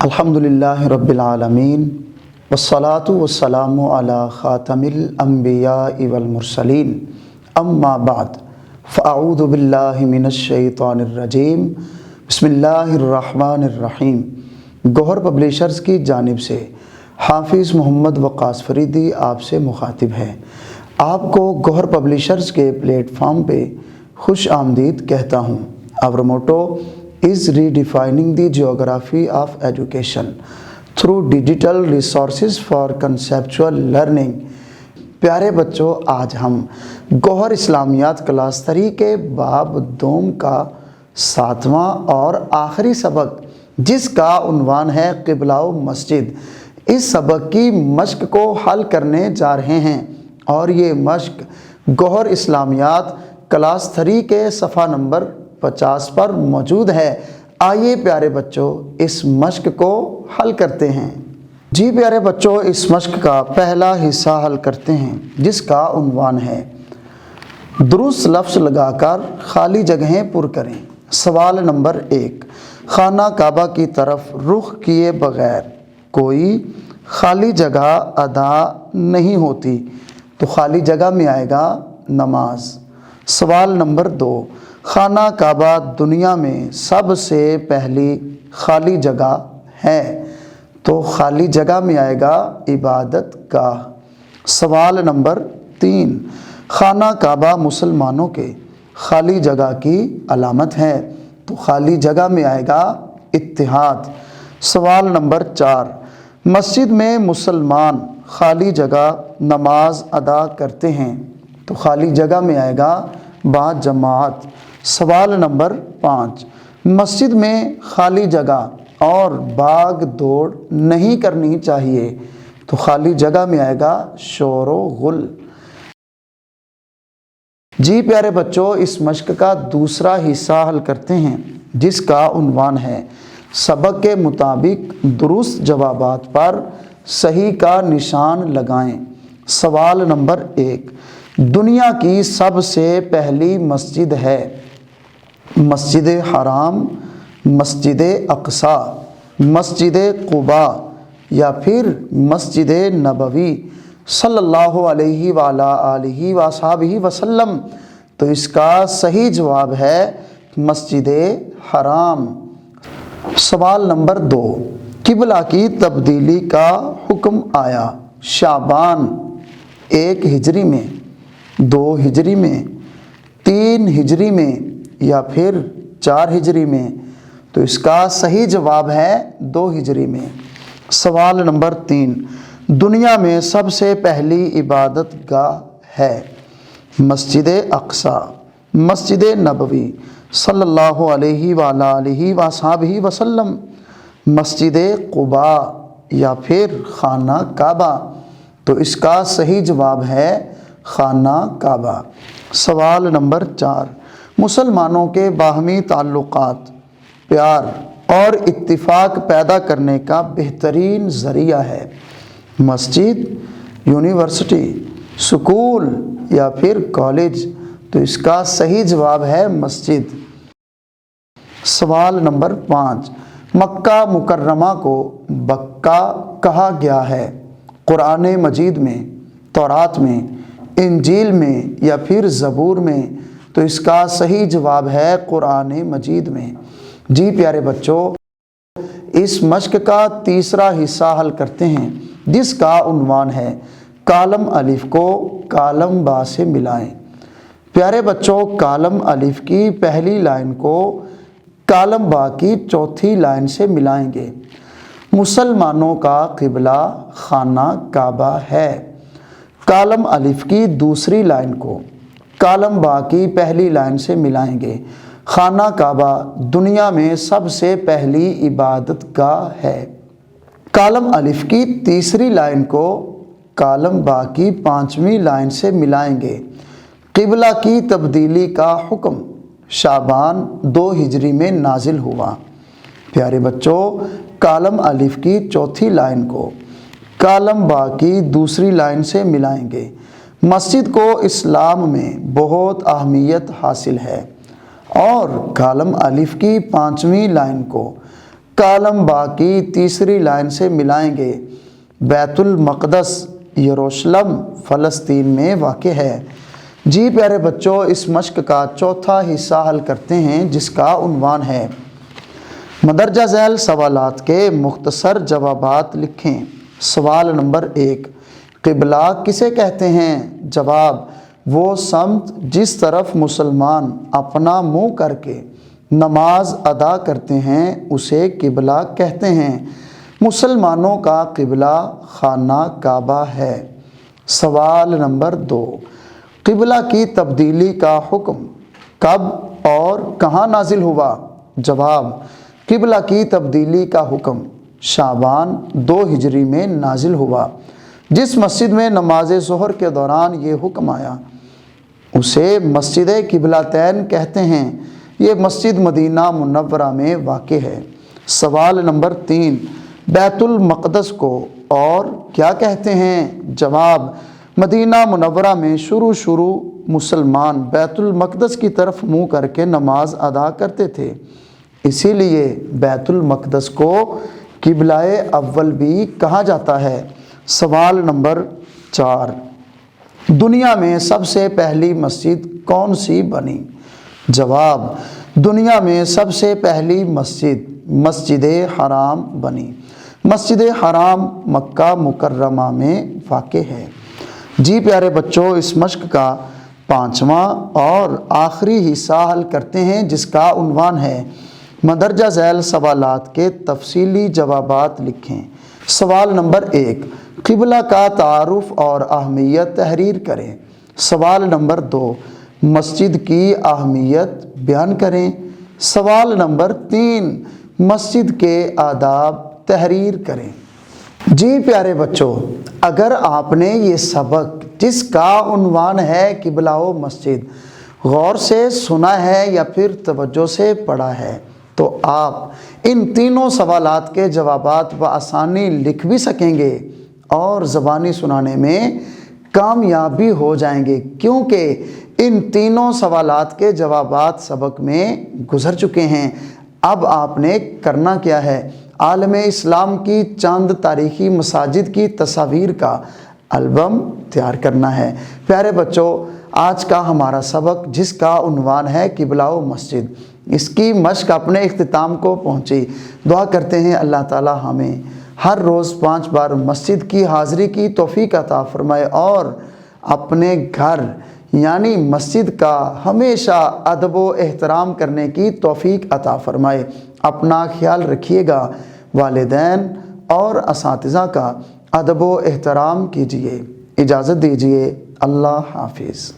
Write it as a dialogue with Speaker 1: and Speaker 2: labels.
Speaker 1: الحمدللہ رب العالمین والصلاة والسلام علی خاتم الانبیاء والمرسلین اما بعد فاعوذ باللہ من الشیطان الرجیم بسم اللہ الرحمن الرحیم۔ گوہر پبلیشرز کی جانب سے حافظ محمد وقاص فریدی آپ سے مخاطب ہے۔ آپ کو گوہر پبلیشرز کے پلیٹ فارم پہ خوش آمدید کہتا ہوں۔ Our motto is redefining the geography of education through digital resources for conceptual learning۔ پیارے بچوں، آج ہم گوہر اسلامیات کلاس 3 کے باب دوم کا 7واں اور آخری سبق، جس کا عنوان ہے قبلہ و مسجد، اس سبق کی مشق کو حل کرنے جا رہے ہیں، اور یہ مشق گوہر اسلامیات کلاس 3 کے صفحہ نمبر 50 پر موجود ہے۔ آئیے پیارے بچوں اس مشق کو حل کرتے ہیں۔ جی پیارے بچوں، اس مشق کا پہلا حصہ حل کرتے ہیں، جس کا عنوان ہے درست لفظ لگا کر خالی جگہیں پر کریں۔ سوال نمبر 1، خانہ کعبہ کی طرف رخ کیے بغیر کوئی خالی جگہ ادا نہیں ہوتی، تو خالی جگہ میں آئے گا نماز۔ سوال نمبر 2، خانہ کعبہ دنیا میں سب سے پہلی خالی جگہ ہے، تو خالی جگہ میں آئے گا عبادت گاہ۔ سوال نمبر 3، خانہ کعبہ مسلمانوں کے خالی جگہ کی علامت ہے، تو خالی جگہ میں آئے گا اتحاد۔ سوال نمبر 4، مسجد میں مسلمان خالی جگہ نماز ادا کرتے ہیں، تو خالی جگہ میں آئے گا با جماعت۔ سوال نمبر 5، مسجد میں خالی جگہ اور باغ دوڑ نہیں کرنی چاہیے، تو خالی جگہ میں آئے گا شور و غل۔ جی پیارے بچوں، اس مشق کا دوسرا حصہ حل کرتے ہیں، جس کا عنوان ہے سبق کے مطابق درست جوابات پر صحیح کا نشان لگائیں۔ سوال نمبر 1، دنیا کی سب سے پہلی مسجد ہے مسجد حرام، مسجد اقصی، مسجد قباء، یا پھر مسجد نبوی صلی اللہ علیہ وآلہ آلہ وصحبہ وسلم؟ تو اس کا صحیح جواب ہے مسجد حرام۔ سوال نمبر 2، قبلہ کی تبدیلی کا حکم آیا شعبان 1 ہجری میں، 2 ہجری میں، 3 ہجری میں، یا پھر 4 ہجری میں؟ تو اس کا صحیح جواب ہے 2 ہجری میں۔ سوال نمبر 3، دنیا میں سب سے پہلی عبادت گاہ ہے مسجد اقصی، مسجد نبوی صلی اللہ علیہ وآلہ آلہ وصحبہ وسلم، مسجد قباء، یا پھر خانہ کعبہ؟ تو اس کا صحیح جواب ہے خانہ کعبہ۔ سوال نمبر 4، مسلمانوں کے باہمی تعلقات، پیار اور اتفاق پیدا کرنے کا بہترین ذریعہ ہے مسجد، یونیورسٹی، سکول، یا پھر کالج؟ تو اس کا صحیح جواب ہے مسجد۔ سوال نمبر 5، مکہ مکرمہ کو بکہ کہا گیا ہے قرآن مجید میں، تورات میں، انجیل میں، یا پھر زبور میں؟ تو اس کا صحیح جواب ہے قرآن مجید میں۔ جی پیارے بچوں، اس مشق کا تیسرا حصہ حل کرتے ہیں، جس کا عنوان ہے کالم الف کو کالم با سے ملائیں۔ پیارے بچوں، کالم الف کی پہلی لائن کو کالم با کی چوتھی لائن سے ملائیں گے۔ مسلمانوں کا قبلہ خانہ کعبہ ہے۔ کالم الف کی دوسری لائن کو کالم با کی پہلی لائن سے ملائیں گے۔ خانہ کعبہ دنیا میں سب سے پہلی عبادت گاہ ہے۔ کالم الف کی تیسری لائن کو کالم با کی 5ویں لائن سے ملائیں گے۔ قبلہ کی تبدیلی کا حکم شعبان 2 ہجری میں نازل ہوا۔ پیارے بچوں، کالم الف کی چوتھی لائن کو کالم با کی دوسری لائن سے ملائیں گے۔ مسجد کو اسلام میں بہت اہمیت حاصل ہے، اور کالم الف کی 5ویں لائن کو کالم با کی تیسری لائن سے ملائیں گے۔ بیت المقدس یروشلم فلسطین میں واقع ہے۔ جی پیارے بچوں، اس مشق کا چوتھا حصہ حل کرتے ہیں جس کا عنوان ہے مندرجہ ذیل سوالات کے مختصر جوابات لکھیں۔ سوال نمبر 1، قبلہ کسے کہتے ہیں؟ جواب، وہ سمت جس طرف مسلمان اپنا منہ کر کے نماز ادا کرتے ہیں اسے قبلہ کہتے ہیں۔ مسلمانوں کا قبلہ خانہ کعبہ ہے۔ سوال نمبر 2، قبلہ کی تبدیلی کا حکم کب اور کہاں نازل ہوا؟ جواب، قبلہ کی تبدیلی کا حکم شعبان 2 ہجری میں نازل ہوا۔ جس مسجد میں نماز ظہر کے دوران یہ حکم آیا اسے مسجد قبلتین کہتے ہیں۔ یہ مسجد مدینہ منورہ میں واقع ہے۔ سوال نمبر 3، بیت المقدس کو اور کیا کہتے ہیں؟ جواب، مدینہ منورہ میں شروع مسلمان بیت المقدس کی طرف منہ کر کے نماز ادا کرتے تھے، اسی لیے بیت المقدس کو قبلہ اول بھی کہا جاتا ہے۔ سوال نمبر 4، دنیا میں سب سے پہلی مسجد کون سی بنی؟ جواب، دنیا میں سب سے پہلی مسجد حرام بنی۔ مسجد حرام مکہ مکرمہ میں واقع ہے۔ جی پیارے بچوں، اس مشق کا 5واں اور آخری حصہ حل کرتے ہیں جس کا عنوان ہے مندرجہ ذیل سوالات کے تفصیلی جوابات لکھیں۔ سوال نمبر 1، قبلہ کا تعارف اور اہمیت تحریر کریں۔ سوال نمبر 2، مسجد کی اہمیت بیان کریں۔ سوال نمبر 3، مسجد کے آداب تحریر کریں۔ جی پیارے بچوں، اگر آپ نے یہ سبق جس کا عنوان ہے قبلہ و مسجد غور سے سنا ہے یا پھر توجہ سے پڑھا ہے تو آپ ان تینوں سوالات کے جوابات بآسانی لکھ بھی سکیں گے اور زبانی سنانے میں کامیاب بھی ہو جائیں گے، کیونکہ ان تینوں سوالات کے جوابات سبق میں گزر چکے ہیں۔ اب آپ نے کرنا کیا ہے؟ عالم اسلام کی چند تاریخی مساجد کی تصاویر کا البم تیار کرنا ہے۔ پیارے بچوں، آج کا ہمارا سبق جس کا عنوان ہے قبلہ و مسجد، اس کی مشق اپنے اختتام کو پہنچی۔ دعا کرتے ہیں اللہ تعالی ہمیں ہر روز 5 بار مسجد کی حاضری کی توفیق عطا فرمائے اور اپنے گھر یعنی مسجد کا ہمیشہ ادب و احترام کرنے کی توفیق عطا فرمائے۔ اپنا خیال رکھیے گا، والدین اور اساتذہ کا ادب و احترام کیجیے۔ اجازت دیجیے، اللہ حافظ۔